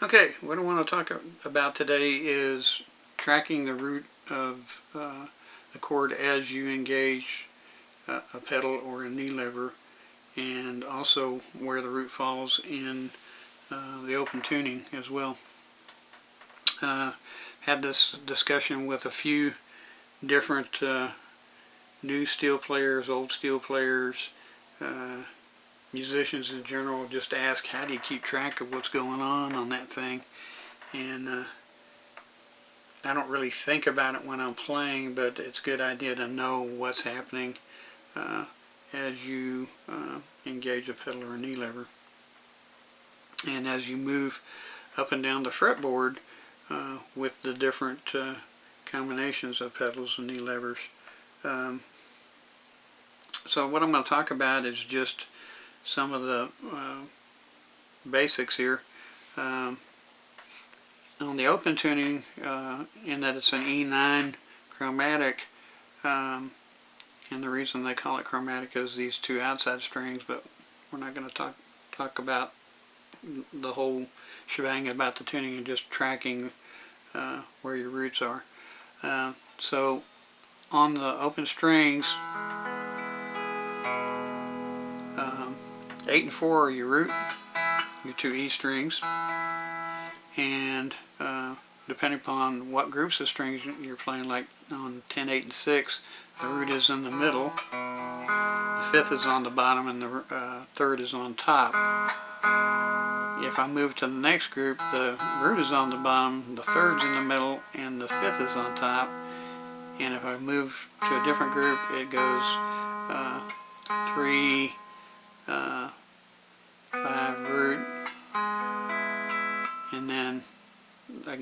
Okay, what I want to talk about today is tracking the root of the chord as you engage a pedal or a knee lever, and also where the root falls in the open tuning as well. Had this discussion with a few different new steel players, old steel players, musicians in general. Just ask, how do you keep track of what's going on that thing? And I don't really think about it when I'm playing, but it's a good idea to know what's happening as you engage a pedal or a knee lever. And as you move up and down the fretboard with the different combinations of pedals and knee levers. So what I'm going to talk about is just some of the basics here. On the open tuning, in that it's an E9 chromatic, and the reason they call it chromatic is these two outside strings, but we're not going to talk about the whole shebang about the tuning and just tracking where your roots are. So on the open strings, 8 and 4 are your root, your two E strings, and depending upon what groups of strings you're playing, like on 10, 8, and 6, the root is in the middle, the fifth is on the bottom, and the third is on top. If I move to the next group, the root is on the bottom, the third's in the middle, and the fifth is on top. And if I move to a different group, it goes 3, 5 root, and then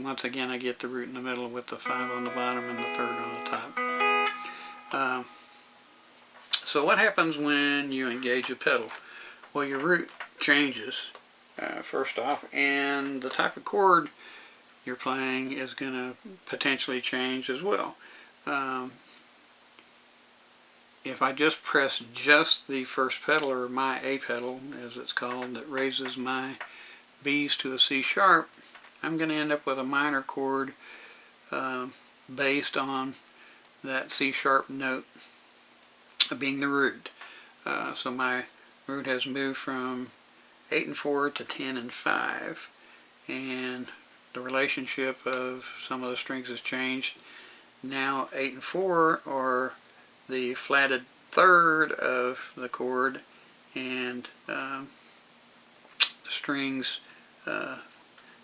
once again I get the root in the middle with the 5 on the bottom and the third on the top. So what happens when you engage a pedal? Well, your root changes first off, and the type of chord you're playing is going to potentially change as well. If I just press just the first pedal, or my A pedal as it's called, that raises my B's to a C sharp, I'm going to end up with a minor chord based on that C sharp note being the root. So my root has moved from 8 and 4 to 10 and 5, and the relationship of some of the strings has changed. Now 8 and 4 are the flatted third of the chord, and strings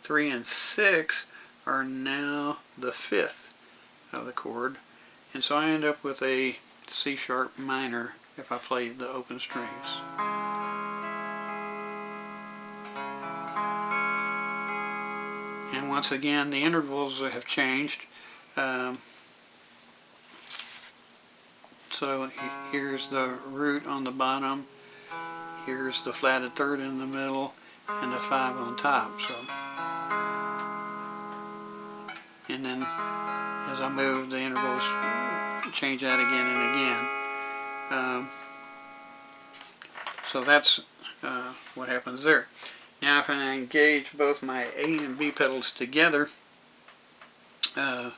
3 and 6 are now the fifth of the chord, and so I end up with a C sharp minor if I play the open strings. And once again, the intervals have changed. So here's the root on the bottom, here's the flatted third in the middle, and the 5 on top. So, and then as I move, the intervals change that again and again. So that's what happens there. Now if I engage both my A and B pedals together, the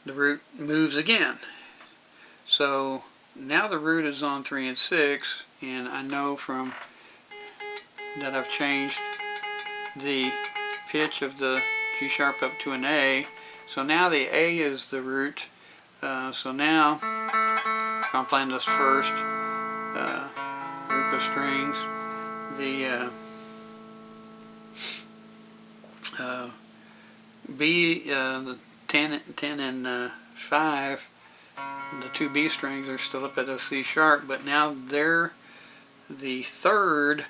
root moves again. So now the root is on 3 and 6, and I know from that I've changed the pitch of the G sharp up to an A. So now the A is the root. So now if I'm playing this first group of strings, the B, the 10 and 5, the two B strings are still up at a C sharp, but now they're the third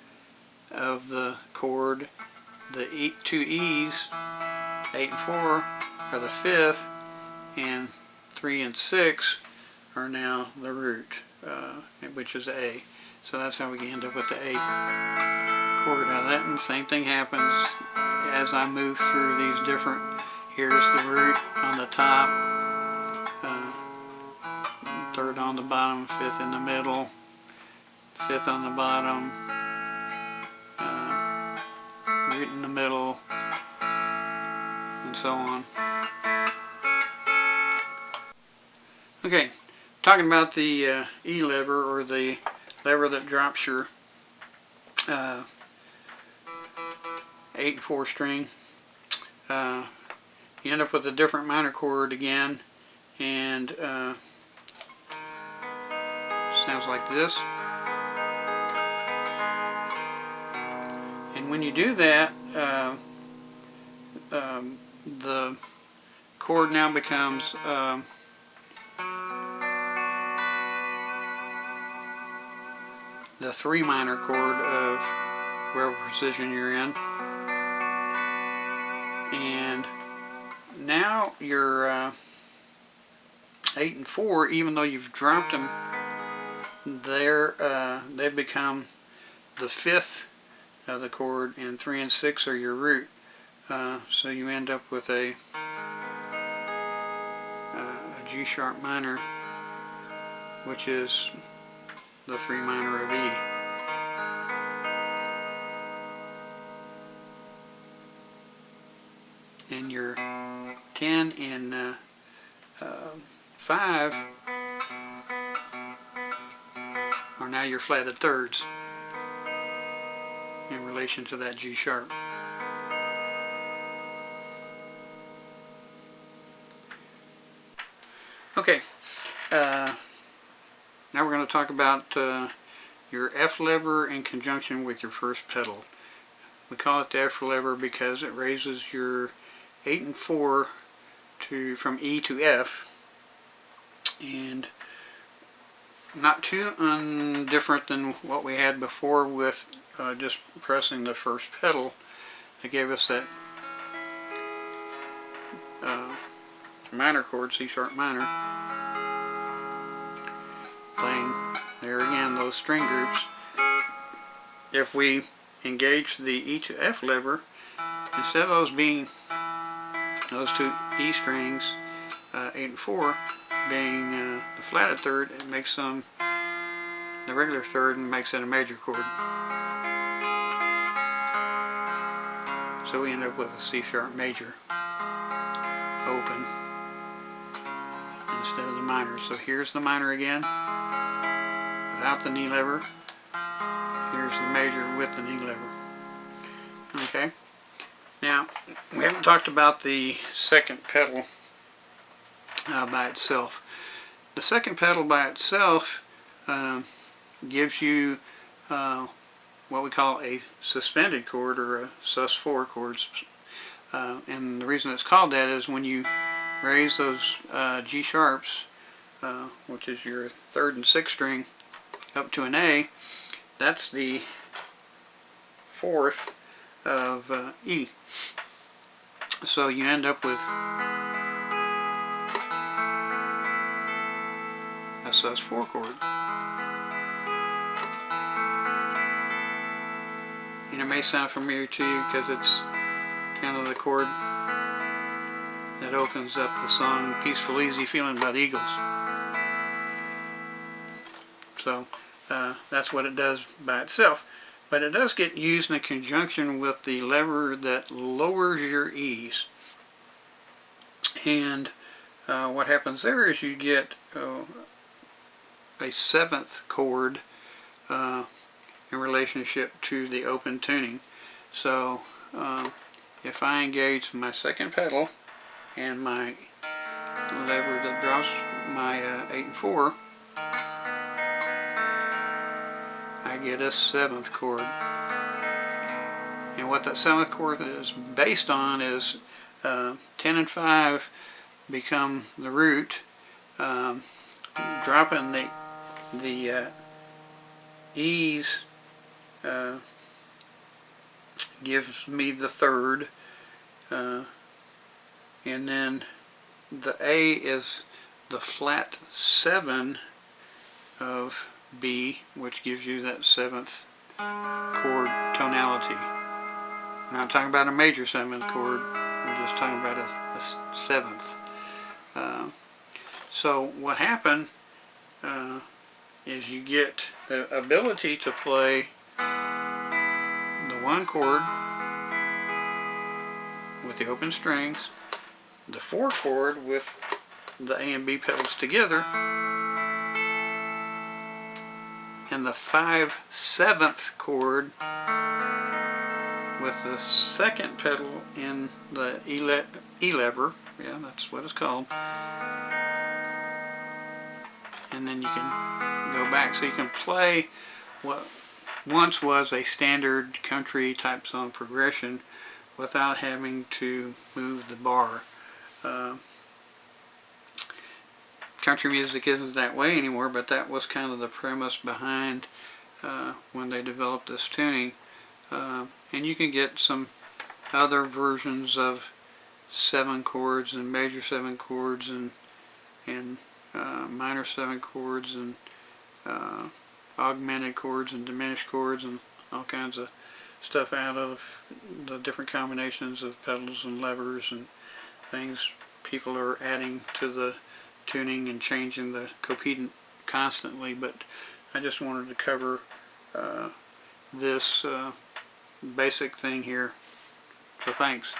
of the chord. The two E's, 8 and 4, are the fifth, and 3 and 6 are now the root, which is A. So that's how we end up with the A chord out of that. And the same thing happens as I move through these different. Here's the root on the top, third on the bottom, fifth in the middle, fifth on the bottom, root in the middle, and so on. Okay, talking about the E lever, or the lever that drops your 8 and 4 string. You end up with a different minor chord again, and sounds like this. And when you do that, the chord now becomes the 3 minor chord of wherever position you're in. And now your 8 and 4, even though you've dropped them, they've become the 5th of the chord, and 3 and 6 are your root. So you end up with a G sharp minor, which is the 3 minor of E. And your 10 and 5 are now your flatted thirds in relation to that G sharp. Okay, now we're going to talk about your F lever in conjunction with your first pedal. We call it the F lever because it raises your 8 and 4 from E to F, and not too different than what we had before with just pressing the first pedal. It gave us that minor chord, C sharp minor, playing there again those string groups. If we engage the E to F lever, instead of those being those 2 E strings, 8 and 4, being the flatted third, it makes them the regular third and makes it a major chord. So we end up with a C sharp major open instead of the minor. So here's the minor again without the knee lever. Here's the major with the knee lever. Okay. Now, we haven't talked about the second pedal by itself. The second pedal by itself gives you what we call a suspended chord, or a sus4 chord. And the reason it's called that is when you raise those G sharps, which is your 3rd and 6th string, up to an A, that's the 4th of E. So you end up with a sus4 chord. And it may sound familiar to you because it's kind of the chord that opens up the song Peaceful Easy Feeling by the Eagles. So that's what it does by itself. But it does get used in conjunction with the lever that lowers your E's. And what happens there is you get a 7th chord in relationship to the open tuning. So if I engage my second pedal and my lever that drops my 8 and 4, I get a 7th chord. And what that 7th chord is based on is 10 and 5 become the root, dropping the E's gives me the 3rd, and then the A is the flat 7 of B, which gives you that 7th chord tonality. We're not talking about a major 7th chord, we're just talking about a 7th. So what happened is you get the ability to play the 1 chord with the open strings, the 4 chord with the A and B pedals together, and the 5/7 chord with the second pedal in the E lever, yeah, that's what it's called, and then you can go back. So you can play what once was a standard country type song progression without having to move the bar. Country music isn't that way anymore, but that was kind of the premise behind when they developed this tuning. And you can get some other versions of 7 chords and major 7 chords and minor 7 chords and augmented chords and diminished chords and all kinds of stuff out of the different combinations of pedals and levers and things people are adding to the tuning and changing the copedant constantly. But I just wanted to cover this basic thing here. So thanks.